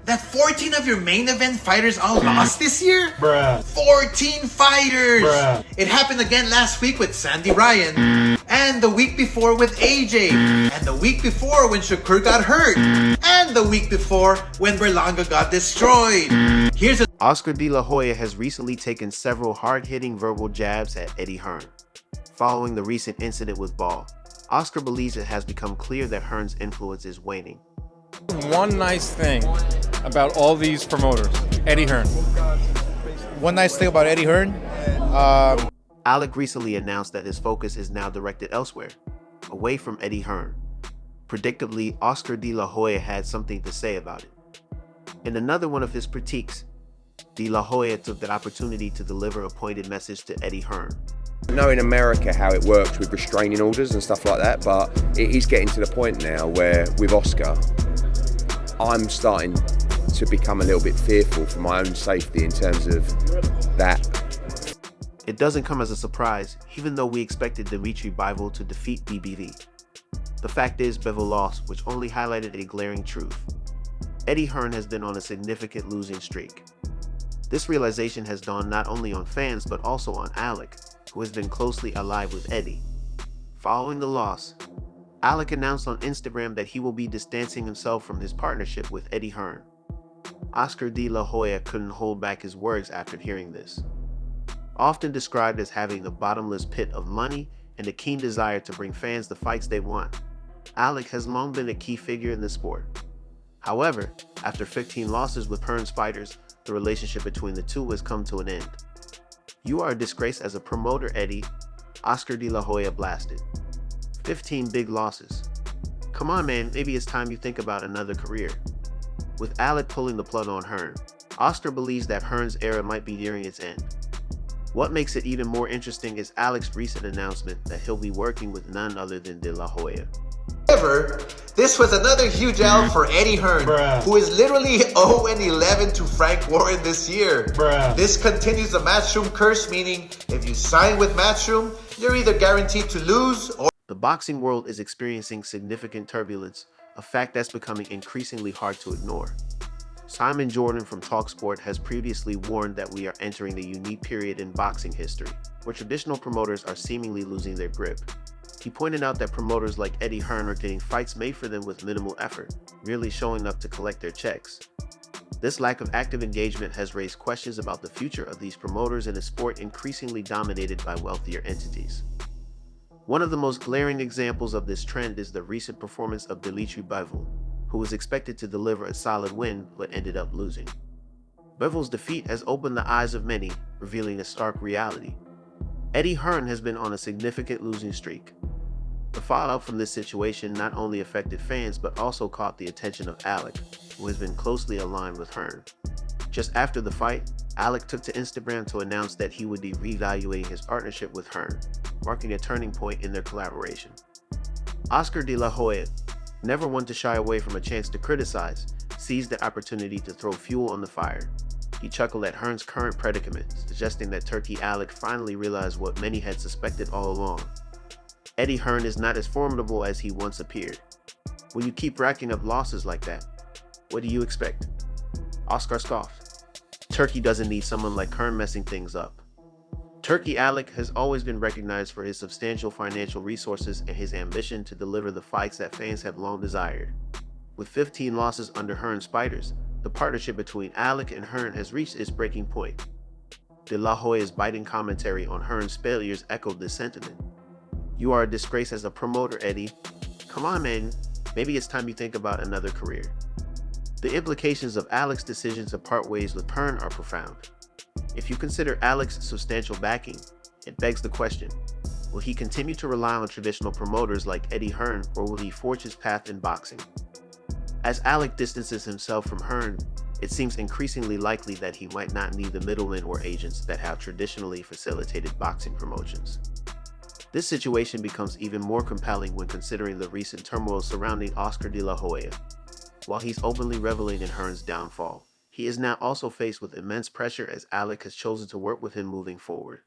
that 14 of your main event fighters all lost this year? Bruh. 14 fighters! Bruh. It happened again last week with Sandy Ryan, and the week before with AJ, and the week before when Shakur got hurt, and the week before when Berlanga got destroyed. Here's a Oscar De La Hoya has recently taken several hard-hitting verbal jabs at Eddie Hearn. Following the recent incident with Ball, Oscar believes it has become clear that Hearn's influence is waning. One nice thing about all these promoters, Eddie Hearn. One nice thing about Eddie Hearn, Alec recently announced that his focus is now directed elsewhere, away from Eddie Hearn. Predictably, Oscar De La Hoya had something to say about it. In another one of his critiques, De La Hoya took that opportunity to deliver a pointed message to Eddie Hearn. I know in America how it works with restraining orders and stuff like that, but it is getting to the point now where with Oscar, I'm starting to become a little bit fearful for my own safety in terms of that. It doesn't come as a surprise, even though we expected Dimitri Bivol to defeat BBV. The fact is, Bivol lost, which only highlighted a glaring truth. Eddie Hearn has been on a significant losing streak. This realization has dawned not only on fans, but also on Alec, who has been closely allied with Eddie. Following the loss, Alec announced on Instagram that he will be distancing himself from his partnership with Eddie Hearn. Oscar De La Hoya couldn't hold back his words after hearing this. Often described as having a bottomless pit of money and a keen desire to bring fans the fights they want, Alec has long been a key figure in the sport. However, after 15 losses with Hearn's fighters, the relationship between the two has come to an end. "You are a disgrace as a promoter, Eddie," Oscar De La Hoya blasted. 15 big losses. Come on, man, maybe it's time you think about another career. With Alec pulling the plug on Hearn, Oscar believes that Hearn's era might be nearing its end. What makes it even more interesting is Alec's recent announcement that he'll be working with none other than De La Hoya. However, this was another huge L for Eddie Hearn, who is literally 0-11 to Frank Warren this year. This continues the Matchroom curse, meaning if you sign with Matchroom, you're either guaranteed to lose or... The boxing world is experiencing significant turbulence, a fact that's becoming increasingly hard to ignore. Simon Jordan from TalkSport has previously warned that we are entering a unique period in boxing history, where traditional promoters are seemingly losing their grip. He pointed out that promoters like Eddie Hearn are getting fights made for them with minimal effort, merely showing up to collect their checks. This lack of active engagement has raised questions about the future of these promoters in a sport increasingly dominated by wealthier entities. One of the most glaring examples of this trend is the recent performance of Dimitri Bivol, who was expected to deliver a solid win but ended up losing. Bivol's defeat has opened the eyes of many, revealing a stark reality. Eddie Hearn has been on a significant losing streak. The fallout from this situation not only affected fans but also caught the attention of Alec, who has been closely aligned with Hearn. Just after the fight, Alec took to Instagram to announce that he would be reevaluating his partnership with Hearn, marking a turning point in their collaboration. Oscar De La Hoya, never one to shy away from a chance to criticize, seized the opportunity to throw fuel on the fire. He chuckled at Hearn's current predicament, suggesting that Turki Alec finally realized what many had suspected all along. Eddie Hearn is not as formidable as he once appeared. When you keep racking up losses like that, what do you expect? Oscar scoffed. Turki doesn't need someone like Hearn messing things up. Turki Alec has always been recognized for his substantial financial resources and his ambition to deliver the fights that fans have long desired. With 15 losses under Hearn's fighters, the partnership between Alec and Hearn has reached its breaking point. De La Hoya's biting commentary on Hearn's failures echoed this sentiment. "You are a disgrace as a promoter, Eddie. Come on, man, maybe it's time you think about another career." The implications of Alec's decision to part ways with Hearn are profound. If you consider Alec's substantial backing, it begs the question, will he continue to rely on traditional promoters like Eddie Hearn, or will he forge his path in boxing? As Alec distances himself from Hearn, it seems increasingly likely that he might not need the middlemen or agents that have traditionally facilitated boxing promotions. This situation becomes even more compelling when considering the recent turmoil surrounding Oscar De La Hoya. While he's openly reveling in Hearn's downfall, he is now also faced with immense pressure as Alec has chosen to work with him moving forward.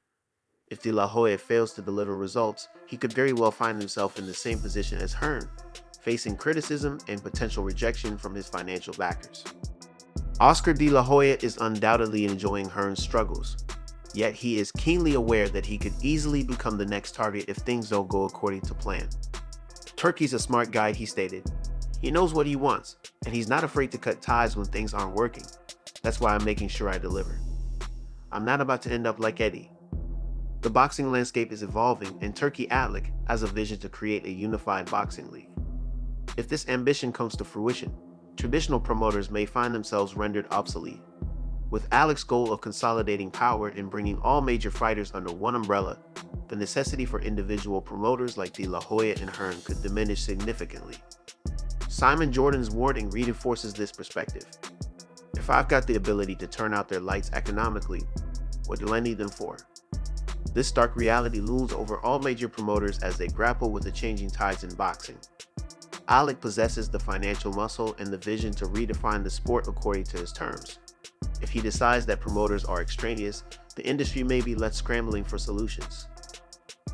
If De La Hoya fails to deliver results, he could very well find himself in the same position as Hearn, facing criticism and potential rejection from his financial backers. Oscar De La Hoya is undoubtedly enjoying Hearn's struggles, yet he is keenly aware that he could easily become the next target if things don't go according to plan. Turki's a smart guy, he stated. He knows what he wants, and he's not afraid to cut ties when things aren't working. That's why I'm making sure I deliver. I'm not about to end up like Eddie. The boxing landscape is evolving, and Turki Atlik has a vision to create a unified boxing league. If this ambition comes to fruition, traditional promoters may find themselves rendered obsolete. With Alik's goal of consolidating power and bringing all major fighters under one umbrella, the necessity for individual promoters like De La Hoya and Hearn could diminish significantly. Simon Jordan's warning reinforces this perspective. If I've got the ability to turn out their lights economically, what do I need them for? This stark reality looms over all major promoters as they grapple with the changing tides in boxing. Alik possesses the financial muscle and the vision to redefine the sport according to his terms. If he decides that promoters are extraneous, the industry may be left scrambling for solutions.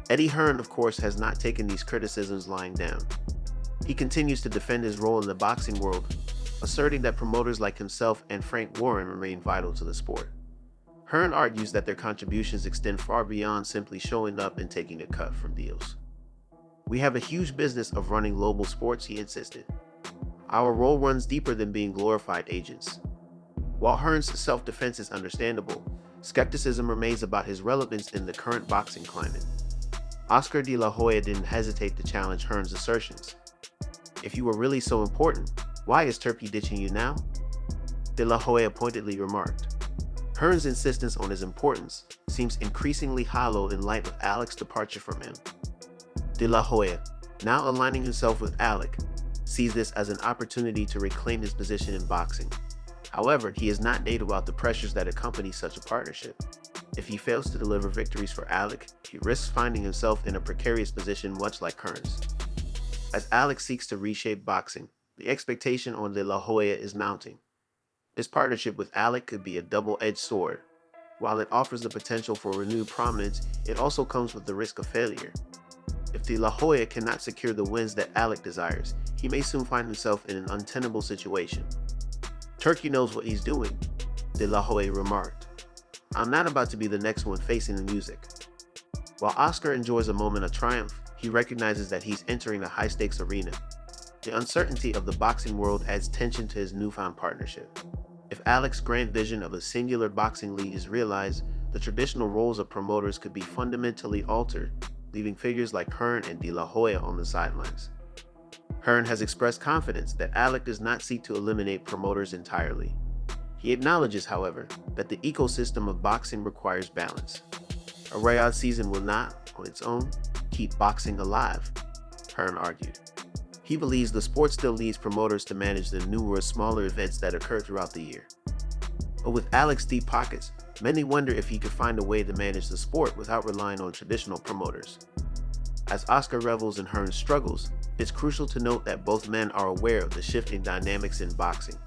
Eddie Hearn, of course, has not taken these criticisms lying down. He continues to defend his role in the boxing world, asserting that promoters like himself and Frank Warren remain vital to the sport. Hearn argues that their contributions extend far beyond simply showing up and taking a cut from deals. We have a huge business of running global sports, he insisted. Our role runs deeper than being glorified agents. While Hearn's self-defense is understandable, skepticism remains about his relevance in the current boxing climate. Oscar De La Hoya didn't hesitate to challenge Hearn's assertions. If you were really so important, why is Turki ditching you now? De La Hoya pointedly remarked. Hearn's insistence on his importance seems increasingly hollow in light of Alik's departure from him. De La Hoya, now aligning himself with Alik, sees this as an opportunity to reclaim his position in boxing. However, he is not native about the pressures that accompany such a partnership. If he fails to deliver victories for Alik, he risks finding himself in a precarious position much like Hearn's. As Alik seeks to reshape boxing, the expectation on De La Hoya is mounting. This partnership with Alik could be a double-edged sword. While it offers the potential for renewed prominence, it also comes with the risk of failure. If De La Hoya cannot secure the wins that Alik desires, he may soon find himself in an untenable situation. Turki knows what he's doing, De La Hoya remarked. I'm not about to be the next one facing the music. While Oscar enjoys a moment of triumph, he recognizes that he's entering a high-stakes arena. The uncertainty of the boxing world adds tension to his newfound partnership. If Alik's grand vision of a singular boxing league is realized, the traditional roles of promoters could be fundamentally altered, leaving figures like Hearn and De La Hoya on the sidelines. Hearn has expressed confidence that Alik does not seek to eliminate promoters entirely. He acknowledges, however, that the ecosystem of boxing requires balance. A Riyadh season will not, on its own, keep boxing alive, Hearn argued. He believes the sport still needs promoters to manage the numerous smaller events that occur throughout the year. But with Alik's deep pockets, many wonder if he could find a way to manage the sport without relying on traditional promoters. As Oscar revels in Hearn's struggles, it's crucial to note that both men are aware of the shifting dynamics in boxing.